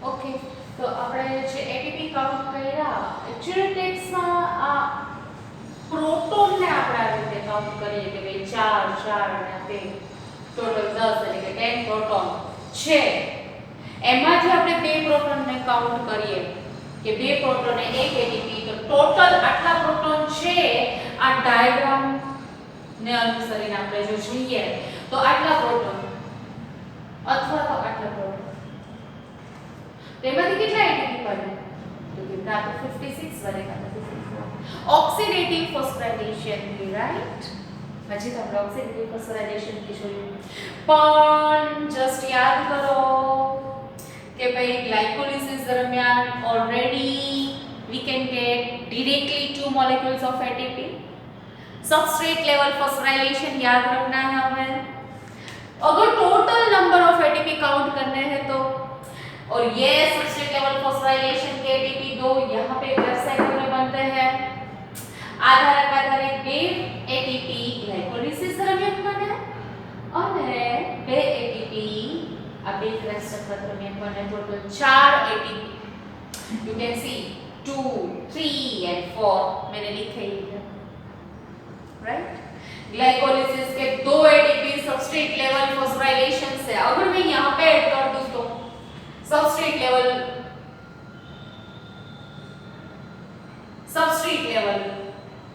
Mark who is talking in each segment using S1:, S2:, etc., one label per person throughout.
S1: Okay, તો આપણે જે એટીપી કાઉન્ટ કર્યા એક્ચ્યુઅલી ટેક્સમાં આ પ્રોટોનને આપણે આ રીતે કાઉન્ટ કરીએ કે ભાઈ 4 4 અને 2 ટોટલ 10 એટલે કે 10 પ્રોટોન છે. એમાંથી આપણે બે પ્રોટોનને કાઉન્ટ કરીએ કે બે પ્રોટોન અને એક એટીપી, તો ટોટલ આટલા પ્રોટોન છે. આ ડાયાગ્રામ ને અનુસરીને આપણે જો જોઈએ તો આટલા પ્રોટોન અથવા તો આટલા પ્રોટોન, તેમાંથી કેટલા એટીપી બને? તો કે કાં તો 56 બને કાં તો 54. ઓક્સિડેટિવ ફોસ્ફોરાઇલેશન થી, રાઈટ? હજી તો આપણે ઓક્સિડેટિવ ફોસ્ફોરાઇલેશન થી જોયું, પણ જસ્ટ યાદ કરો કે ભાઈ ગ્લાયકોલિસિસ દરમિયાન already we can get directly two molecules of ATP. Substrate level phosphorylation याद रखना है हमें. अगर total number of ATP count करने हैं तो, और ये सबस्ट्रेट लेवल फॉस्फोराइलेशन के एटीपी दो यहाँ पे प्लस साइकिल में बनते हैं. आधारक आधारित બે एटीपी ग्लाइकोलिसिस दरमियान बने અને બે एटीपी આ બે ક્રેસ ચક્ર દરમિયાન બને. Total 4 ATP. You can see 2, 3 and 4 मैंने लिखे ही है, राइट? ग्लाइकोलिसिस के दो एटीपी सबस्ट्रेट लेवल फॉस्फोराइलेशन से, अगर मैं यहाँ पे ऐड कर दूं तो सबस्ट्रेट लेवल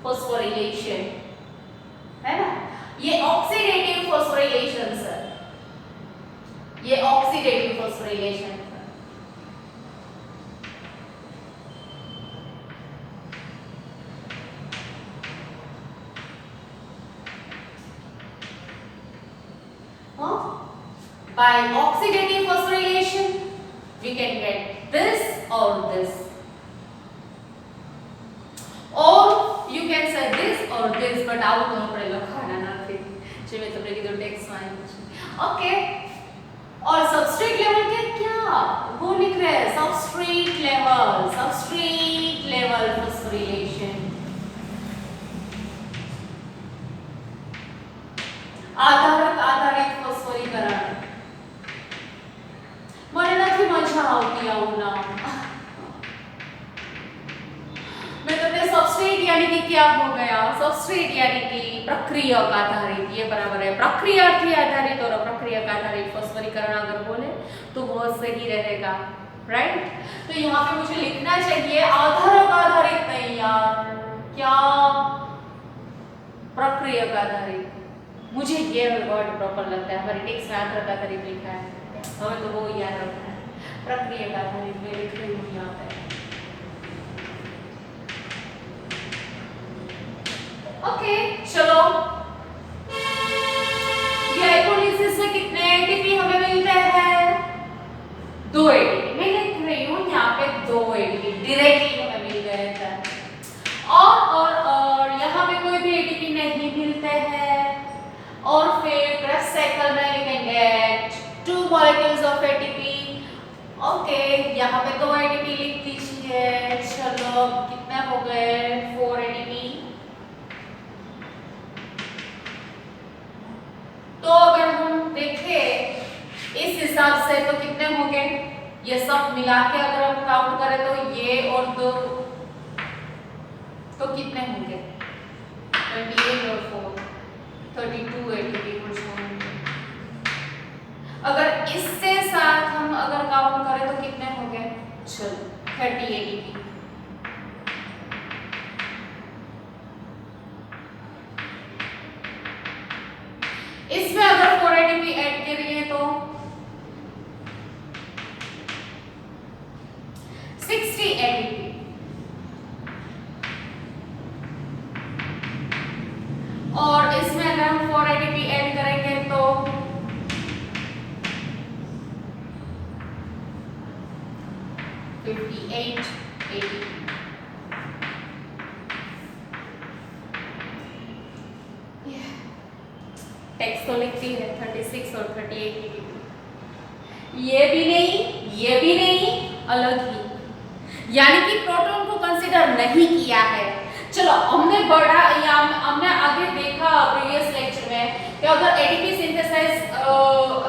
S1: फॉस्फोराइलेशन है ना, ये ऑक्सीडेटिव फॉस्फोराइलेशन है, ये ऑक्सीडेटिव फॉस्फोराइलेशन है. By oxidative phosphorylation we can get this or this, or you can say this or this, but આવું તો આપણે લખવાના નથી જે મેં તમને કીધું ટેક્સ્ટમાં આવ્યું છે. ओके, और सबस्ट्रेट लेवल के क्या वो लिख रहे हैं, सबस्ट्रेट लेवल फॉस्फोराइलेशन. आधारक आधारित फॉस्फोरीकरण. મને નથી મજા આવતી આવું નામ. मैं तुमने सबस्ट्रेट यानी कि क्या हो गया, सबस्ट्रेट यानी कि प्रक्रियक आधारित, ये बराबर है प्रक्रियार्थी आधारित, और प्रक्रियक आधारित फॉस्फोरीकरण अगर बोले तो वो सही रहेगा, राइट? तो यहाँ पे मुझे लिखना चाहिए आधारक आधारित नहीं यार, क्या प्रक्रियक आधारित. मुझे ये वर्ड प्रॉपर लगता है, हमारे टेक्स्ट में आधारक आधारित लिखा है, हमें तो वो याद रखना है. प्रक्रियक आधारित में लिख रही हूँ यहाँ पे. ओके, चलो ग्लाइकोलिसिस से कितने एटीपी हमें मिलते हैं? 2 एटीपी. मैं लिख रही हूँ यहाँ पे 2 एटीपी डायरेक्टली हमें मिल गए थे. और यहाँ पे कोई भी एटीपी नहीं मिलते हैं, और फिर क्रॉस साइकिल में we can get 2 molecules of ATP. Okay, यहाँ पे 2 एटीपी लिख दीजिए. चलो कितने हो गए? 4 एटीपी. तो अगर हम देखें इस हिसाब से तो कितने होंगे? ये सब मिला के अगर हम काउंट करें तो ये और 2 तो कितने होंगे? 28 और 4 32 एटीपी कुछ होंगे. अगर इससे साथ हम अगर काउंट करें तो कितने होंगे? चलो 30 एटीपी. इसमें अगर 4 एटीपी ऐड करिए तो 60 एटीपी. और इसमें अगर हम 4 एटीपी ऐड करेंगे तो 58 एटीपी. टेक्स्ट तो लिखती है 36 और 38 एटीपी. ये भी नहीं, अलग ही, यानी कि प्रोटॉन को कंसीडर नहीं किया है. चलो हमने बढ़ा या हमने आगे देखा प्रीवियस लेक्चर में कि अगर एटीपी सिंथेसिस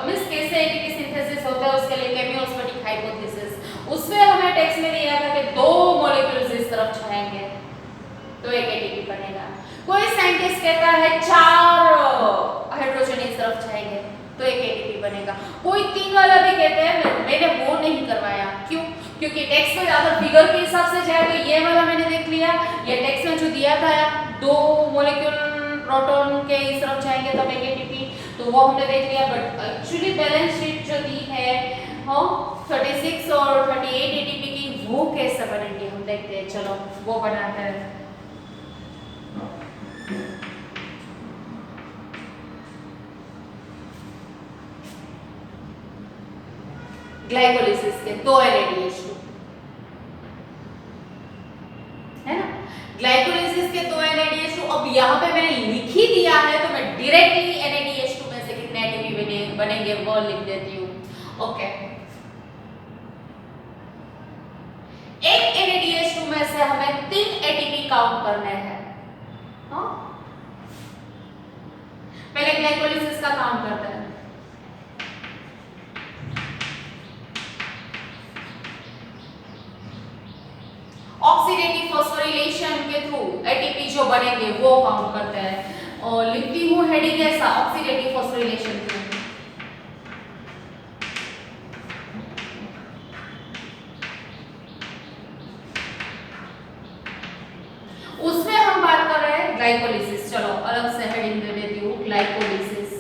S1: मींस कैसे एटीपी सिंथेसिस होता है उसके लिए केमियोस्मोटिक हाइपोथेसिस, टेक्स्ट में दिया था कि 2 मॉलिक्यूल्स इस तरफ जाएंगे तो एक एटीपी बनेगा। कोई साइंटिस्ट कहता है 4 हाइड्रोजन इस तरफ जाएंगे तो एक एटीपी बनेगा। कोई 3 वाला भी कहते हैं, मैंने वो नहीं करवाया। क्यों? क्योंकि टेक्स्ट में अगर फिगर के हिसाब से जाए तो ये वाला मैंने देख लिया, ये टेक्स्ट में जो दिया था 2 मॉलिक्यूल प्रोटॉन के इस तरफ जाएंगे तब एक एटीपी, तो वो हमने देख लिया। बट एक्चुअली बैलेंस शीट जो दी है 36 और 38 एटीपी की, वो कैसे बनेंगे हम देखते हैं। चलो वो बनाते हैं। ग्लाइकोलिसिस के 2 NADH2 है ना, ग्लाइकोलिसिस के 2 NADH2। अब यहाँ पे मैंने लिख ही दिया है तो मैं डायरेक्टली NADH2 में से कितने एटीपी बनेंगे वो लिख देती हूँ। ओके, एक NADH2 में से हमें 3 एटीपी काउंट करने हैं। हाँ, पहले ग्लाइकोलिसिस का काउंट करते हैं। ऑक्सीडेटिव फॉस्फोरिलेशन के थ्रू एटीपी जो बनेंगे वो काउंट करते हैं। और लिखती हूँ हेडिंग ऐसा, ऑक्सीडेटिव फॉस्फोरिलेशन के थ्रू। उसमें हम बात कर रहे हैं ग्लाइकोलिसिस। चलो अलग से हेडिंग दे देती हूँ, ग्लाइकोलिसिस।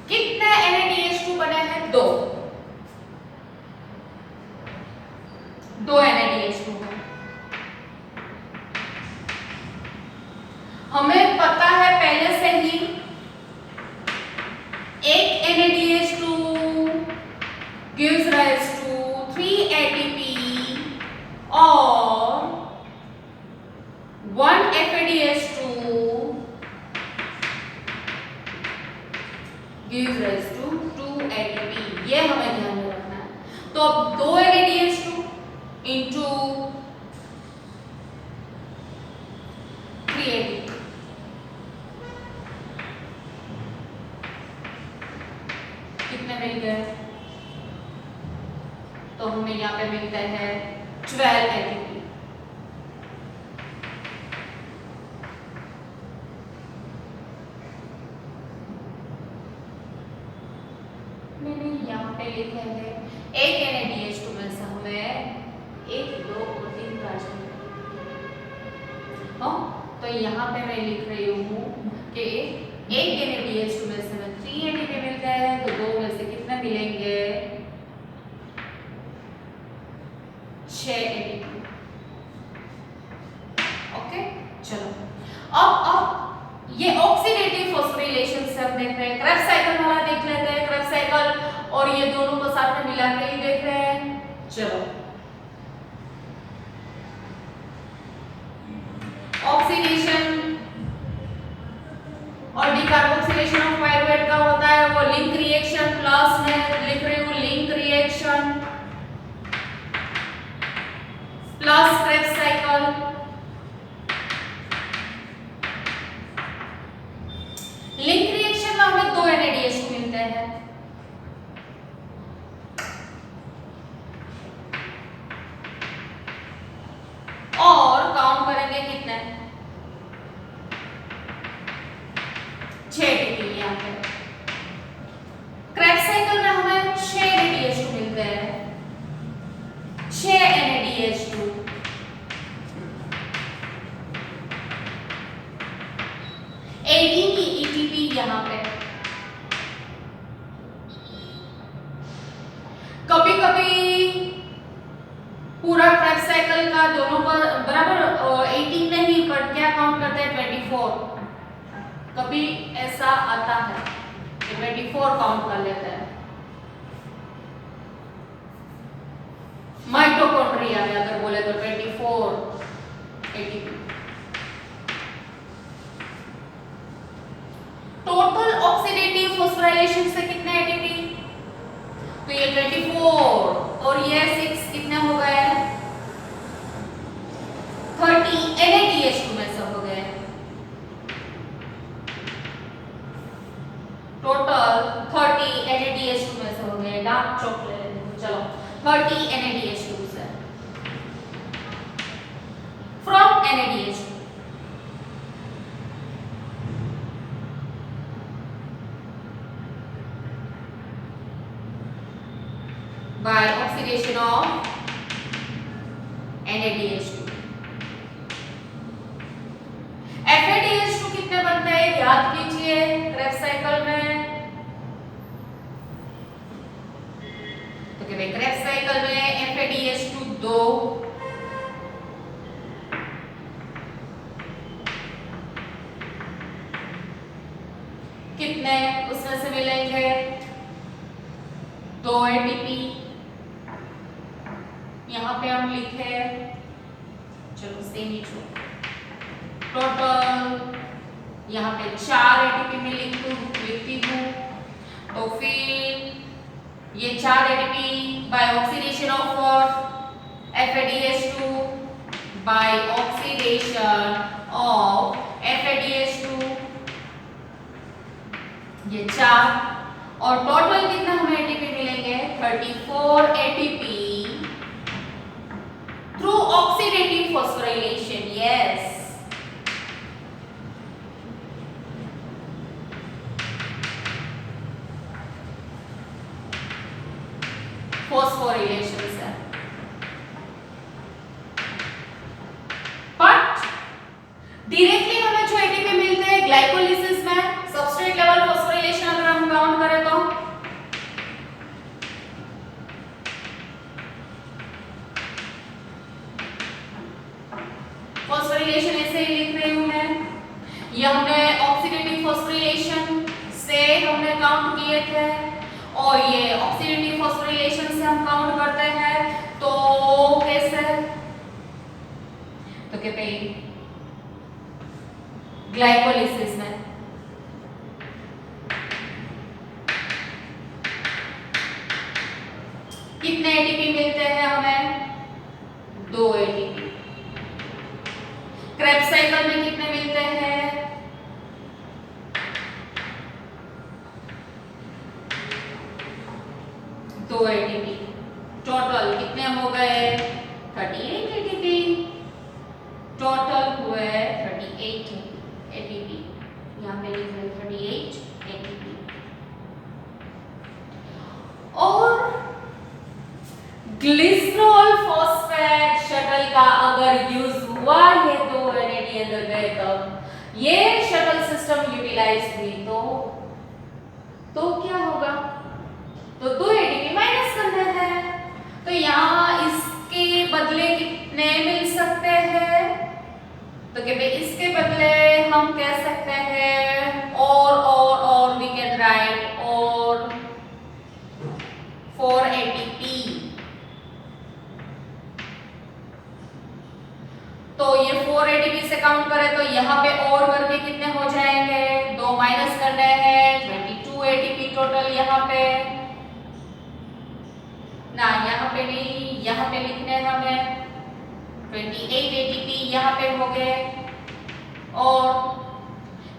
S1: कितने NADH2 बने हैं? 2 NADH2 है। हमें पता है पहले से ही एक NADH2 gives rise to 3 ATP और 1 FADH2 gives rise to 2 ATP। ये हमें ध्यान में रखना है। तो अब 2 NADH2 into 3 ATP, कितने मिल गए? तो हमें यहाँ पे मिलता है 12 ATP। मैंने यहाँ पे लिखा है एक NADH2 में से हमें 1, 2 और 3 कार्बन। तो यहाँ पे मैं लिख रही हूँ कि एक NADH2 में से हमें 3 एटीपी मिलते हैं, तो 2 में से कितने मिलेंगे? 6 एटीपी। ओके, चलो अब ये ऑक्सीडेटिव फॉस्फोरिलेशन से हम देख रहे हैं। क्रेब्स साइकिल वाला देख लेते हैं। क्रेब्स साइकिल और ये दोनों को साथ में मिला के ही देख रहे हैं। चलो, ऑक्सीडेशन और डिकार्बोक्सिलेशन ऑफ पायरुवेट का होता है वो लिंक रिएक्शन। प्लस में लिख रही हूँ link reaction plus Krebs cycle. Link reaction में हमें 2 NADH मिलते हैं। और काउंट करेंगे कितने? 6 एटीपी यहाँ पे। क्रेब्स साइकिल में हमें 6 NADH2 मिलते हैं, 6 NADH2। ATP यहाँ पे कभी कभी पूरा क्रेब्स साइकिल का दोनों पर बराबर 18 नहीं, पर क्या काउंट करते हैं? 24। कभी ऐसा आता है कि 24 काउंट कर लेते हैं। माइटोकॉन्ड्रिया में अगर बोले तो 24 एटीपी। टोटल ऑक्सीडेटिव फॉस्फोराइलेशन से कितने एटीपी? तो ये 24 और ये 6 कितने हो गए? 30 NADH2 में से हो गए। टोटल 30 NADH2 में 30 NaDH2 से from NaDH2 by oxidation of NaDH2. FADH2 कितने बनते हैं याद कीजिए क्रेब्स साइकिल में। तो कि भाई क्रेब्स साइकिल में FADH2 2, कितने उसमें से मिलेंगे 2 ATP। यहाँ पे हम लिखे चलो सेम ही छोड़ टोटल यहाँ पे 4 ATP में लिखती हूँ। तो फिर ये 4 ATP by oxidation of what FADH2 by oxidation of FADH2 ये 4 और टोटल कितना हमें ATP मिलेंगे 34 ATP through oxidative phosphorylation. Yes phosphorylation से। बट डायरेक्टली हमें जो एटीपी मिलते हैं ग्लाइकोलिसिस में सबस्ट्रेट लेवल फॉस्फोराइलेशन अगर हम काउंट करें तो फॉस्फोराइलेशन ऐसे ही लिख रही हूं मैं। ये हमने ऑक्सीडेटिव फॉस्फोराइलेशन से हमने काउंट किए थे और ये ऑक्सीडेटिव फॉस्फोराइलेशन से हम काउंट करते हैं तो कैसे तो कहते हैं ग्लाइकोलिसिस में कितने एटीपी मिलते हैं हमें 2 एटीपी। क्रेब्स साइकिल में कितने मिलते हैं 2 एटीपी। टोटल कितने हो गए 38 एटीपी। टोटल हुए 38 एटीपी। यहाँ पे लिख रहे 38 एटीपी। और ग्लिसरॉल फॉस्फेट शटल का अगर यूज हुआ ये 2 NAD अंदर गए तब ये शटल सिस्टम यूटिलाइज हुई तो क्या होगा तो 2 ATP माइनस करना है। तो यहाँ इसके बदले कितने मिल सकते हैं तो कि भाई इसके बदले हम कह सकते हैं और वी कैन राइट और 4 ATP। तो ये 4 ATP से काउंट करें तो यहाँ पे और करके कितने हो जाएंगे 2 माइनस करने हैं 22 ATP टोटल। यहाँ पे ना यहाँ पे नहीं यहाँ पे लिखने हैं हमें 28 ATP यहाँ पे हो गए। और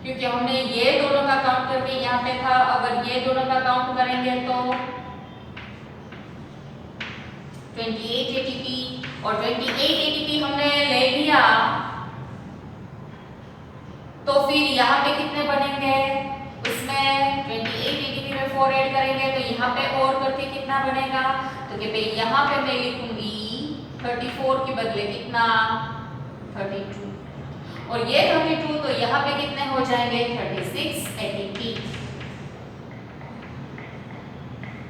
S1: क्योंकि हमने ये दोनों का काउंट करके यहाँ पे था अगर ये दोनों का काउंट करेंगे तो 28 ATP और 28 ATP हमने ले लिया तो फिर यहाँ पे कितने बनेंगे उसमें 28 ATP में 4 ऐड करेंगे तो यहाँ पे और करके कितना बनेगा तो कि भाई यहाँ पे मैं लिखूंगी 34 के बदले कितना 32 और ये 32 तो यहाँ पे कितने हो जाएंगे 36 ATP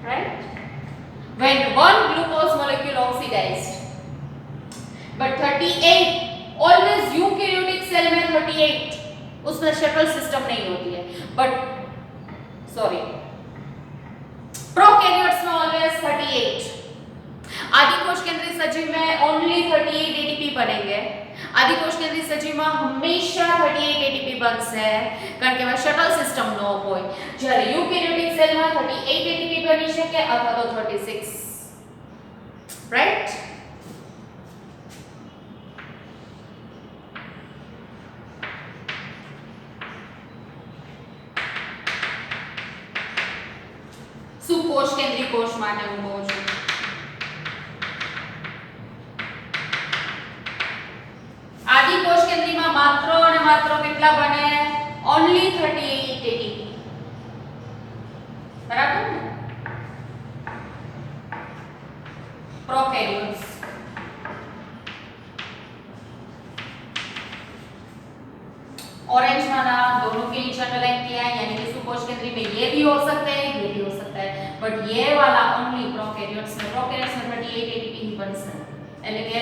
S1: right. When one glucose molecule oxidized but 38 always eukaryotic cell में 38 उसमें शटल सिस्टम नहीं होती है बट सॉरी प्रोकैरियोट्स में ऑलवेज 38। आदिकोष केंद्रीय सजीव में ओनली 38 ATP बनेंगे। आदिकोष केंद्रीय सजीव में हमेशा 38 ATP બનશે કારણ કે શટલ સિસ્ટમ નો હોય જ્યારે યુકેરિયોટિક સેલમાં 38 ATP બની શકે અથવા તો 36 રાઈટ। શું કોષ કેન્દ્રીય કોષ માટે હું કહું છું માત્ર કેટલા બને only 38 ATP બરાબર ને प्रोकैरियोट्स ऑरेंज वाला दोनों के नीचे अंडरलाइन किया है यानी कि सुकोश केंद्री में ये भी हो सकता है ये भी हो सकता है बट ये वाला ओनली प्रोकैरियोट्स में 38 ATP ही बन सकता એટલે કે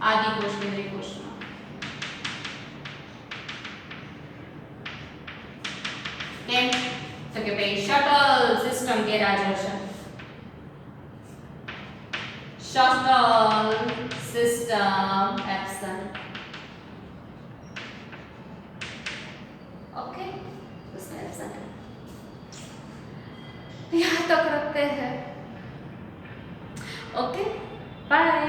S1: आदि कोश केंद्रीय कोश में કેમ તો કે ભાઈ શટલ સિસ્ટમ ગેરહાજર છે shuttle system absent ओके उसमें absent यहाँ तक रखते हैं ओके बाय